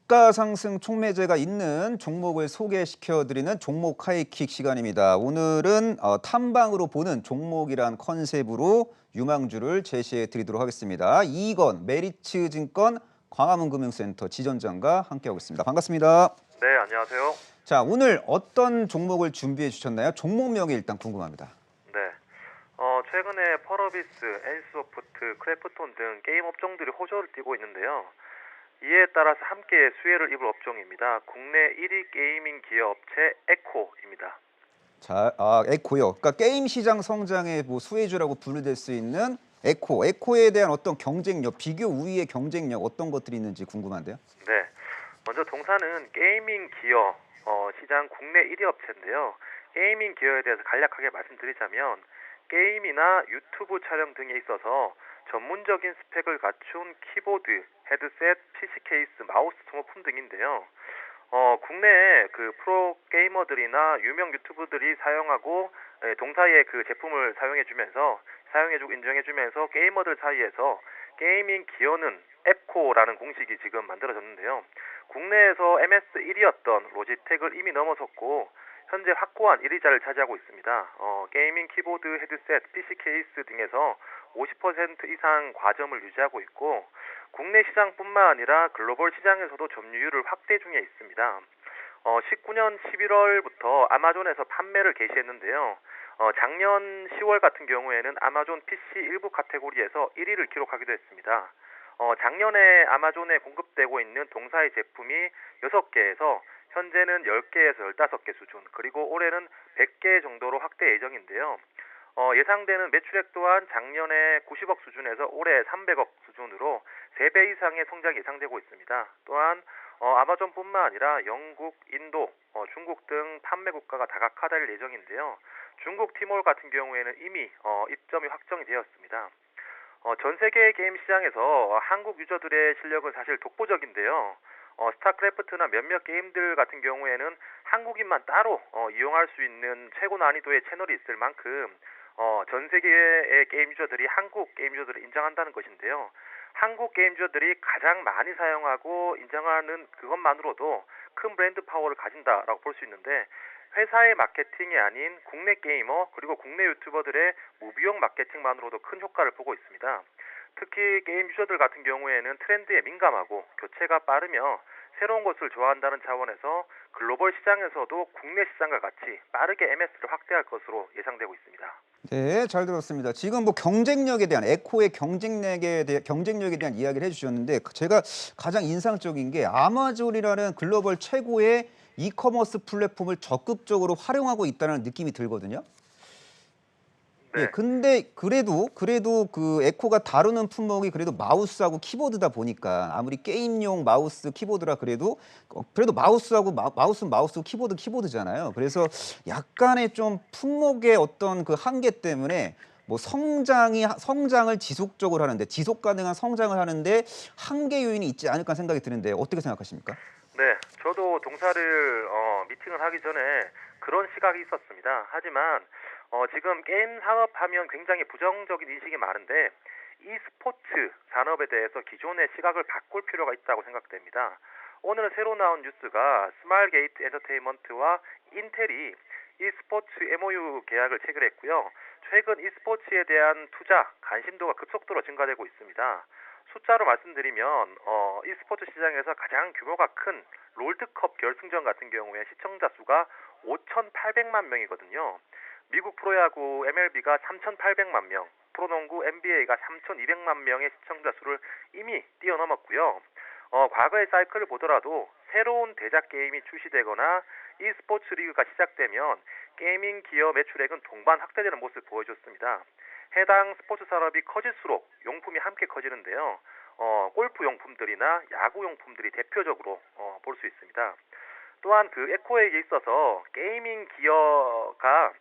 주가 상승 촉매제가 있는 종목을 소개시켜 드리는 종목 하이킥 시간입니다. 오늘은 탐방으로 보는 종목이란 컨셉으로 유망주를 제시해 드리도록 하겠습니다. 이건 메리츠 증권 광화문 금융센터 지점장과 함께하고 있습니다. 반갑습니다. 네, 안녕하세요. 자, 오늘 어떤 종목을 준비해 주셨나요? 종목명이 일단 궁금합니다. 네. 최근에 펄어비스, NC소프트, 크래프톤 등 게임 업종들이 호조를 띠고 있는데요. 이에 따라서 함께 수혜를 입을 업종입니다. 국내 1위 게이밍 기업 업체 에코입니다. 자, 에코요. 그러니까 게임 시장 성장의 뭐 수혜주라고 분류될 수 있는 에코. 에코에 대한 어떤 경쟁력, 비교 우위의 경쟁력 어떤 것들이 있는지 궁금한데요. 네. 먼저 동사는 게이밍 기어 시장 국내 1위 업체인데요. 게이밍 기어에 대해서 간략하게 말씀드리자면 게임이나 유튜브 촬영 등에 있어서 전문적인 스펙을 갖춘 키보드, 헤드셋, PC 케이스, 마우스 소모품 등인데요. 국내에 그 프로 게이머들이나 유명 유튜브들이 사용하고 동사의 그 제품을 사용해주고 인정해주면서 게이머들 사이에서 게이밍 기어는 에코라는 공식이 지금 만들어졌는데요. 국내에서 MS 1위였던 로지텍을 이미 넘어섰고 현재 확고한 1위자를 차지하고 있습니다. 게이밍 키보드, 헤드셋, PC 케이스 등에서 50% 이상 과점을 유지하고 있고 국내 시장뿐만 아니라 글로벌 시장에서도 점유율을 확대 중에 있습니다. 19년 11월부터 아마존에서 판매를 개시했는데요. 작년 10월 같은 경우에는 아마존 PC 일부 카테고리에서 1위를 기록하기도 했습니다. 작년에 아마존에 공급되고 있는 동사의 제품이 6개에서 현재는 10개에서 15개 수준, 그리고 올해는 100개 정도로 확대 예정인데요. 예상되는 매출액 또한 작년에 90억 수준에서 올해 300억 수준으로 3배 이상의 성장이 예상되고 있습니다. 또한 아마존뿐만 아니라 영국, 인도, 중국 등 판매 국가가 다각화될 예정인데요. 중국 티몰 같은 경우에는 이미 입점이 확정이 되었습니다. 전 세계 게임 시장에서 한국 유저들의 실력은 사실 독보적인데요. 스타크래프트나 몇몇 게임들 같은 경우에는 한국인만 따로 이용할 수 있는 최고 난이도의 채널이 있을 만큼 전 세계의 게임 유저들이 한국 게임 유저들을 인정한다는 것인데요. 한국 게임 유저들이 가장 많이 사용하고 인정하는 그것만으로도 큰 브랜드 파워를 가진다라고 볼 수 있는데 회사의 마케팅이 아닌 국내 게이머 그리고 국내 유튜버들의 무비용 마케팅만으로도 큰 효과를 보고 있습니다. 특히 게임 유저들 같은 경우에는 트렌드에 민감하고 교체가 빠르며 새로운 것을 좋아한다는 차원에서 글로벌 시장에서도 국내 시장과 같이 빠르게 MS를 확대할 것으로 예상되고 있습니다. 네, 잘 들었습니다. 지금 뭐 경쟁력에 대한 에코의 경쟁력에 대한 이야기를 해주셨는데 제가 가장 인상적인 게 아마존이라는 글로벌 최고의 이커머스 플랫폼을 적극적으로 활용하고 있다는 느낌이 들거든요. 예, 네. 근데 그래도 그 에코가 다루는 품목이 그래도 마우스하고 키보드다 보니까 아무리 게임용 마우스 키보드라 그래도 마우스하고 마우스는 마우스고 키보드잖아요. 그래서 약간의 좀 품목의 어떤 그 한계 때문에 뭐 성장을 지속적으로 하는데 지속 가능한 성장을 하는데 한계 요인이 있지 않을까 생각이 드는데 어떻게 생각하십니까? 네, 저도 동사를 미팅을 하기 전에 그런 시각이 있었습니다. 하지만 지금 게임 산업하면 굉장히 부정적인 인식이 많은데 e스포츠 산업에 대해서 기존의 시각을 바꿀 필요가 있다고 생각됩니다. 오늘 새로 나온 뉴스가 스마일게이트 엔터테인먼트와 인텔이 e스포츠 MOU 계약을 체결했고요. 최근 e스포츠에 대한 투자, 관심도가 급속도로 증가되고 있습니다. 숫자로 말씀드리면 e스포츠 시장에서 가장 규모가 큰 롤드컵 결승전 같은 경우에 시청자 수가 5,800만 명이거든요. 미국 프로야구 MLB가 3,800만 명, 프로농구 NBA가 3,200만 명의 시청자 수를 이미 뛰어넘었고요. 과거의 사이클을 보더라도 새로운 대작 게임이 출시되거나 e스포츠 리그가 시작되면 게이밍 기업 매출액은 동반 확대되는 모습을 보여줬습니다. 해당 스포츠 산업이 커질수록 용품이 함께 커지는데요. 골프 용품들이나 야구 용품들이 대표적으로 볼 수 있습니다. 또한 그 에코에게 있어서 게이밍 기어가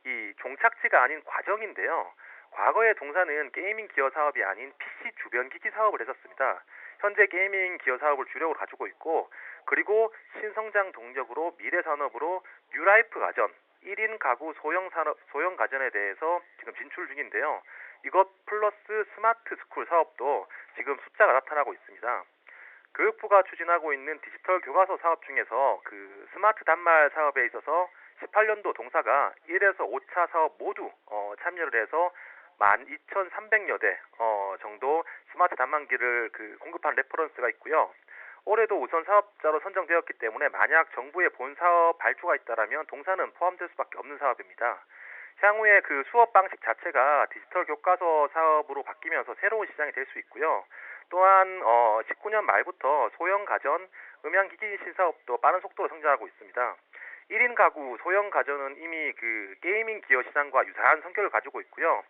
이 종착지가 아닌 과정인데요. 과거의 동사는 게이밍 기어 사업이 아닌 PC 주변 기기 사업을 했었습니다. 현재 게이밍 기어 사업을 주력으로 가지고 있고 그리고 신성장 동력으로 미래 산업으로 뉴라이프 가전, 1인 가구 소형 가전에 대해서 지금 진출 중인데요. 이것 플러스 스마트 스쿨 사업도 지금 숫자가 나타나고 있습니다. 교육부가 추진하고 있는 디지털 교과서 사업 중에서 그 스마트 단말 사업에 있어서 18년도 동사가 1에서 5차 사업 모두 참여를 해서 12,300여 대 정도 스마트 단말기를 그 공급한 레퍼런스가 있고요. 올해도 우선 사업자로 선정되었기 때문에 만약 정부의 본 사업 발주가 있다라면 동사는 포함될 수밖에 없는 사업입니다. 향후에 그 수업 방식 자체가 디지털 교과서 사업으로 바뀌면서 새로운 시장이 될 수 있고요. 또한 19년 말부터 소형 가전, 음향기기 신사업도 빠른 속도로 성장하고 있습니다. 1인 가구, 소형 가전은 이미 그 게이밍 기어 시장과 유사한 성격을 가지고 있고요.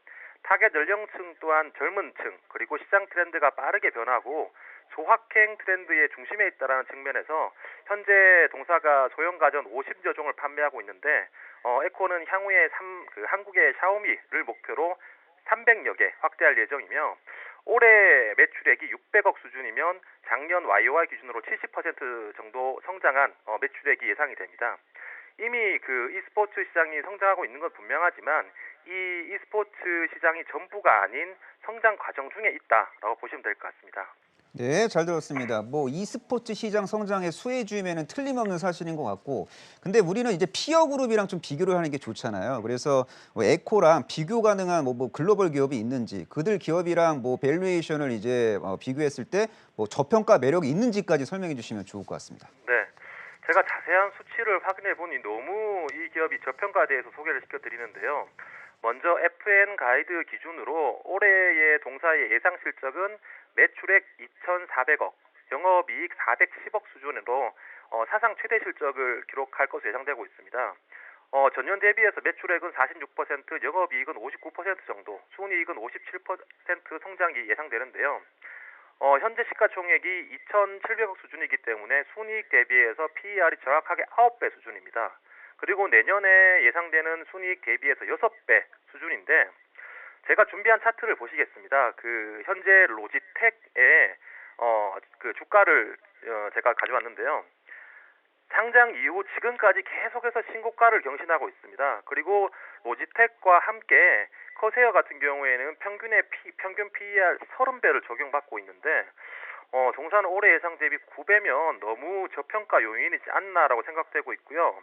타겟 연령층 또한 젊은 층, 그리고 시장 트렌드가 빠르게 변하고 소확행 트렌드의 중심에 있다는 측면에서 현재 동사가 소형 가전 50여 종을 판매하고 있는데 에코는 향후에 한국의 샤오미를 목표로 300여 개 확대할 예정이며 올해 매출액이 600억 수준이면 작년 YOY 기준으로 70% 정도 성장한 매출액이 예상이 됩니다. 이미 그 e스포츠 시장이 성장하고 있는 건 분명하지만 이 e스포츠 시장이 전부가 아닌 성장 과정 중에 있다라고 보시면 될 것 같습니다. 네, 잘 들었습니다. 뭐 e스포츠 시장 성장의 수혜주임에는 틀림없는 사실인 것 같고, 근데 우리는 이제 피어 그룹이랑 좀 비교를 하는 게 좋잖아요. 그래서 뭐 에코랑 비교 가능한 뭐 글로벌 기업이 있는지, 그들 기업이랑 뭐 밸류에이션을 이제 비교했을 때 뭐 저평가 매력이 있는지까지 설명해 주시면 좋을 것 같습니다. 네. 제가 자세한 수치를 확인해 보니 너무 이 기업이 저평가돼서 소개를 시켜드리는데요. 먼저 FN 가이드 기준으로 올해의 동사의 예상 실적은 매출액 2,400억, 영업이익 410억 수준으로 사상 최대 실적을 기록할 것으로 예상되고 있습니다. 전년 대비해서 매출액은 46%, 영업이익은 59% 정도, 순이익은 57% 성장이 예상되는데요. 현재 시가총액이 2,700억 수준이기 때문에 순이익 대비해서 PER이 정확하게 9배 수준입니다. 그리고 내년에 예상되는 순이익 대비해서 6배 수준인데 제가 준비한 차트를 보시겠습니다. 그 현재 로지텍의 그 주가를 제가 가져왔는데요. 상장 이후 지금까지 계속해서 신고가를 경신하고 있습니다. 그리고 로지텍과 함께 커세어 같은 경우에는 평균 PER 30배를 적용받고 있는데 동사는 올해 예상 대비 9배면 너무 저평가 요인이지 않나라고 생각되고 있고요.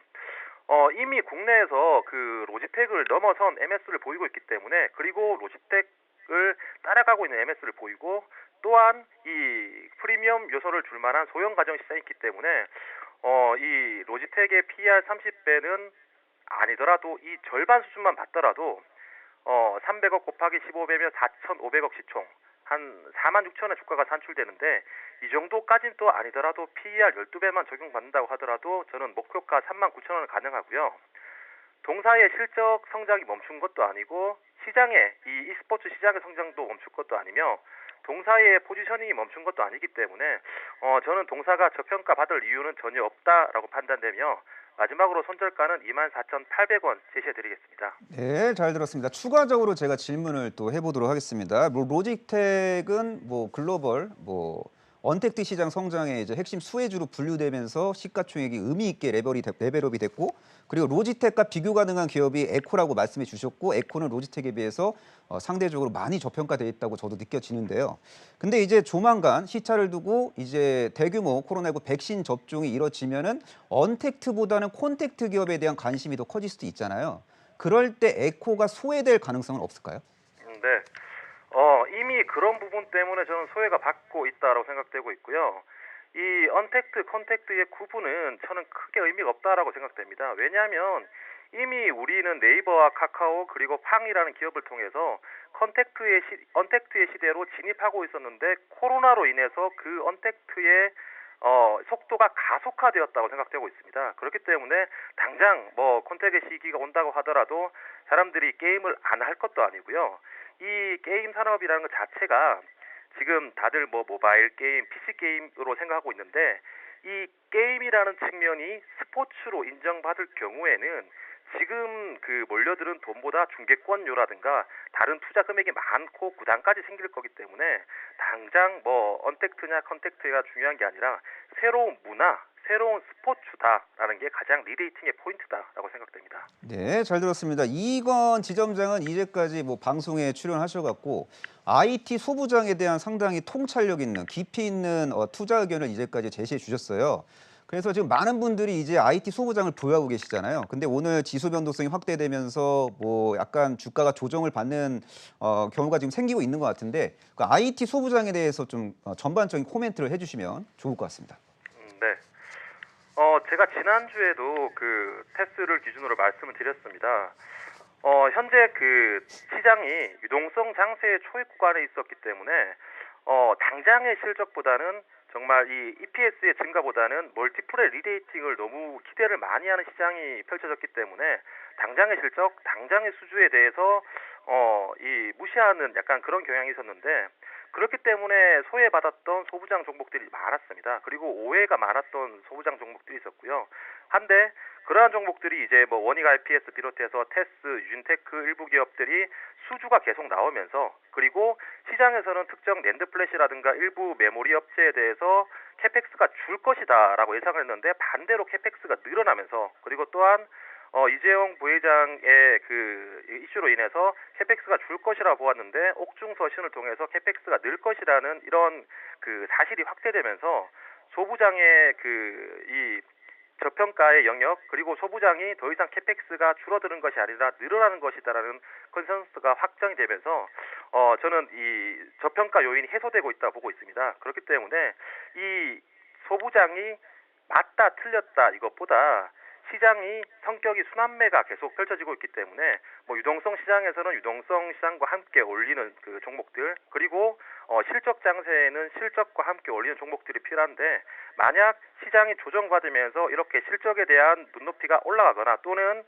이미 국내에서 그 로지텍을 넘어선 MS를 보이고 있기 때문에 그리고 로지텍을 따라가고 있는 MS를 보이고 또한 이 프리미엄 요소를 줄 만한 소형 가전 시장이 있기 때문에 이 로지텍의 PER 30배는 아니더라도 이 절반 수준만 봤더라도 300억 곱하기 15배면 4,500억 시총 한 46,000원 주가가 산출되는데 이 정도까지는 또 아니더라도 PER 12배만 적용받는다고 하더라도 저는 목표가 39,000원을 가능하고요. 동사의 실적 성장이 멈춘 것도 아니고 시장의 이 e스포츠 시장의 성장도 멈출 것도 아니며 동사의 포지셔닝이 멈춘 것도 아니기 때문에 저는 동사가 저평가 받을 이유는 전혀 없다라고 판단되며 마지막으로 손절가는 24,800원 제시해드리겠습니다. 네, 잘 들었습니다. 추가적으로 제가 질문을 또 해보도록 하겠습니다. 뭐 로지텍은 뭐 글로벌 뭐 언택트 시장 성장의 이제 핵심 수혜주로 분류되면서 시가총액이 의미 있게 레벨업이 됐고, 그리고 로지텍과 비교 가능한 기업이 에코라고 말씀해 주셨고, 에코는 로지텍에 비해서 상대적으로 많이 저평가돼 있다고 저도 느껴지는데요. 근데 이제 조만간 시차를 두고 이제 대규모 코로나19 백신 접종이 이뤄지면은 언택트보다는 콘택트 기업에 대한 관심이 더 커질 수도 있잖아요. 그럴 때 에코가 소외될 가능성은 없을까요? 네. 이미 그런 부분 때문에 저는 소외가 받고 있다라고 생각되고 있고요. 이 언택트, 컨택트의 구분은 저는 크게 의미가 없다라고 생각됩니다. 왜냐하면 이미 우리는 네이버와 카카오 그리고 팡이라는 기업을 통해서 언택트의 시대로 진입하고 있었는데 코로나로 인해서 그 언택트의 속도가 가속화되었다고 생각되고 있습니다. 그렇기 때문에 당장 뭐 콘택의 시기가 온다고 하더라도 사람들이 게임을 안 할 것도 아니고요. 이 게임 산업이라는 것 자체가 지금 다들 뭐 모바일 게임, PC 게임으로 생각하고 있는데 이 게임이라는 측면이 스포츠로 인정받을 경우에는 지금 그 몰려드는 돈보다 중개권료라든가 다른 투자 금액이 많고 부담까지 생길 거기 때문에 당장 뭐 언택트냐 컨택트가 중요한 게 아니라 새로운 문화, 새로운 스포츠다라는 게 가장 리레이팅의 포인트다라고 생각됩니다. 네, 잘 들었습니다. 이건 지점장은 이제까지 뭐 방송에 출연하셔갖고 IT 소부장에 대한 상당히 통찰력 있는 깊이 있는 투자 의견을 이제까지 제시해 주셨어요. 그래서 지금 많은 분들이 이제 IT 소부장을 보유하고 계시잖아요. 근데 오늘 지수 변동성이 확대되면서 뭐 약간 주가가 조정을 받는 경우가 지금 생기고 있는 것 같은데 그 IT 소부장에 대해서 좀 전반적인 코멘트를 해주시면 좋을 것 같습니다. 네. 제가 지난주에도 그 테스를 기준으로 말씀을 드렸습니다. 현재 그 시장이 유동성 장세의 초입 구간에 있었기 때문에 당장의 실적보다는 정말 이 EPS의 증가보다는 멀티플의 리레이팅을 너무 기대를 많이 하는 시장이 펼쳐졌기 때문에 당장의 실적, 당장의 수주에 대해서 이 무시하는 약간 그런 경향이 있었는데 그렇기 때문에 소외받았던 소부장 종목들이 많았습니다. 그리고 오해가 많았던 소부장 종목들이 있었고요. 한데 그러한 종목들이 이제 뭐 원익 IPS 비롯해서 테스, 윤테크 일부 기업들이 수주가 계속 나오면서 그리고 시장에서는 특정 낸드 플래시라든가 일부 메모리 업체에 대해서 캐펙스가 줄 것이다라고 예상을 했는데 반대로 캐펙스가 늘어나면서 그리고 또한 이재용 부회장의 그 이슈로 인해서 캐펙스가 줄 것이라 보았는데 옥중서신을 통해서 캐펙스가 늘 것이라는 이런 그 사실이 확대되면서 소부장의 그 이 저평가의 영역 그리고 소부장이 더 이상 캐펙스가 줄어드는 것이 아니라 늘어나는 것이다라는 컨센서스가 확정이 되면서 저는 이 저평가 요인이 해소되고 있다 보고 있습니다. 그렇기 때문에 이 소부장이 맞다 틀렸다 이것보다 시장이 성격이 순환매가 계속 펼쳐지고 있기 때문에 뭐 유동성 시장에서는 유동성 시장과 함께 올리는 그 종목들 그리고 실적 장세에는 실적과 함께 올리는 종목들이 필요한데 만약 시장이 조정받으면서 이렇게 실적에 대한 눈높이가 올라가거나 또는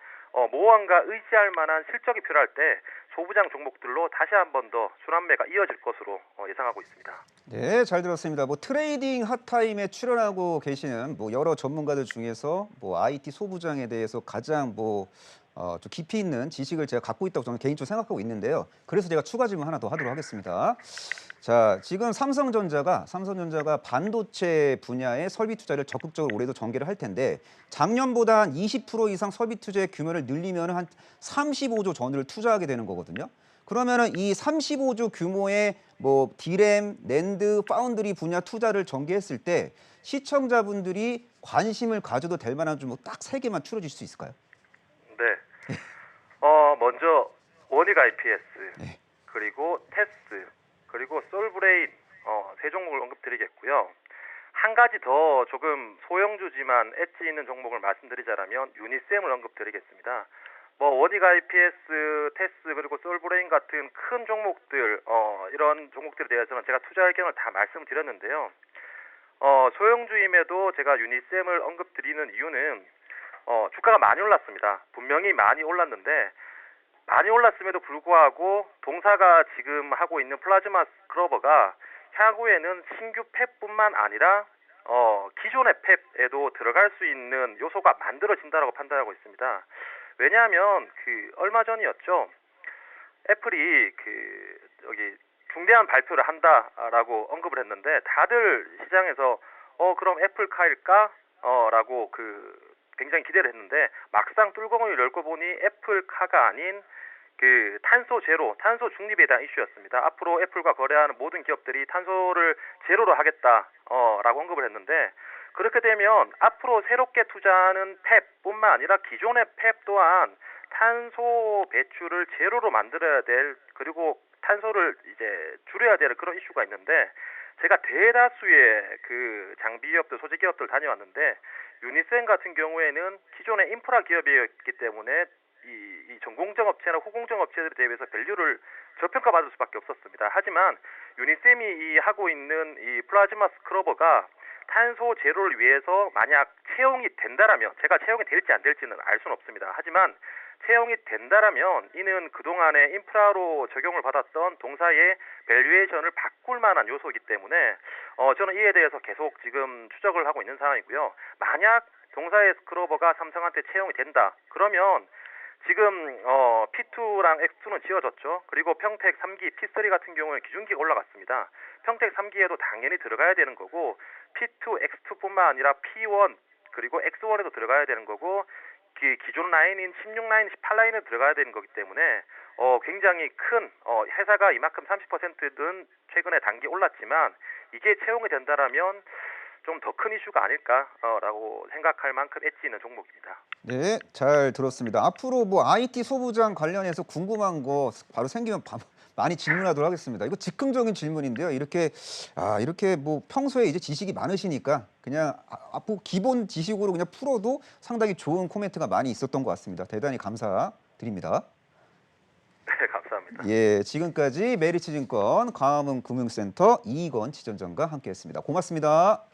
모험가 의지할 만한 실적이 필요할 때 소부장 종목들로 다시 한 번 더 순환매가 이어질 것으로 예상하고 있습니다. 네, 잘 들었습니다. 뭐 트레이딩 핫타임에 출연하고 계시는 뭐 여러 전문가들 중에서 뭐 IT 소부장에 대해서 가장 좀 깊이 있는 지식을 제가 갖고 있다고 저는 개인적으로 생각하고 있는데요. 그래서 제가 추가 질문 하나 더 하도록 하겠습니다. 자, 지금 삼성전자가 반도체 분야의 설비 투자를 적극적으로 올해도 전개를 할 텐데 작년보다 한 20% 이상 설비 투자의 규모를 늘리면 한 35조 전후를 투자하게 되는 거거든요. 그러면은 이 35조 규모의 뭐 디램, 낸드, 파운드리 분야 투자를 전개했을 때 시청자분들이 관심을 가져도 될 만한 좀 딱 세 개만 추려줄 수 있을까요? 네. 먼저 원익 IPS 네. 그리고 테스 그리고 솔브레인 세 종목을 언급드리겠고요. 한 가지 더 조금 소형주지만 엣지 있는 종목을 말씀드리자면 유니셈을 언급드리겠습니다. 뭐 원익 IPS, 테스 그리고 솔브레인 같은 큰 종목들 이런 종목들에 대해서는 제가 투자 의견을 다 말씀드렸는데요. 소형주임에도 제가 유니셈을 언급드리는 이유는 주가가 많이 올랐습니다. 분명히 많이 올랐는데 많이 올랐음에도 불구하고 동사가 지금 하고 있는 플라즈마 스크러버가 향후에는 신규 팹뿐만 아니라 기존의 팹에도 들어갈 수 있는 요소가 만들어진다라고 판단하고 있습니다. 왜냐하면 그 얼마 전이었죠. 애플이 그 여기 중대한 발표를 한다라고 언급을 했는데 다들 시장에서 그럼 애플카일까? 라고 그 굉장히 기대를 했는데 막상 뚫고문을 열고 보니 애플카가 아닌 그 탄소 제로, 탄소 중립에 대한 이슈였습니다. 앞으로 애플과 거래하는 모든 기업들이 탄소를 제로로 하겠다라고 언급을 했는데 그렇게 되면 앞으로 새롭게 투자하는 팹뿐만 아니라 기존의 팹 또한 탄소 배출을 제로로 만들어야 될 그리고 탄소를 이제 줄여야 될 그런 이슈가 있는데 제가 대다수의 그 장비 기업들, 소재 기업들 다녀왔는데 유니셈 같은 경우에는 기존의 인프라 기업이었기 때문에 이 전공정 업체나 후공정 업체들에 대해서 밸류를 저평가받을 수밖에 없었습니다. 하지만 유니셈이 이 하고 있는 이 플라즈마 스크러버가 탄소 제로를 위해서 만약 채용이 된다라면 제가 채용이 될지 안 될지는 알 수는 없습니다. 하지만 채용이 된다라면 이는 그동안의 인프라로 적용을 받았던 동사의 밸류에이션을 바꿀 만한 요소이기 때문에 저는 이에 대해서 계속 지금 추적을 하고 있는 상황이고요. 만약 동사의 스크러버가 삼성한테 채용이 된다. 그러면 지금 P2랑 X2는 지어졌죠. 그리고 평택 3기, P3 같은 경우는 기준기가 올라갔습니다. 평택 3기에도 당연히 들어가야 되는 거고 P2, X2뿐만 아니라 P1, 그리고 X1에도 들어가야 되는 거고 기존 라인인 16라인, 18라인에 들어가야 되는 거기 때문에 굉장히 큰 회사가 이만큼 30%는 최근에 단기 올랐지만 이게 채용이 된다라면 좀 더 큰 이슈가 아닐까라고 생각할 만큼 엣지 있는 종목입니다. 네, 잘 들었습니다. 앞으로 뭐 IT 소부장 관련해서 궁금한 거 바로 생기면 많이 질문하도록 하겠습니다. 이거 즉흥적인 질문인데요. 이렇게 뭐 평소에 이제 지식이 많으시니까 그냥 앞으로 기본 지식으로 그냥 풀어도 상당히 좋은 코멘트가 많이 있었던 것 같습니다. 대단히 감사드립니다. 네, 감사합니다. 예, 지금까지 메리츠증권 광화문 금융센터 이익원 지점장과 함께했습니다. 고맙습니다.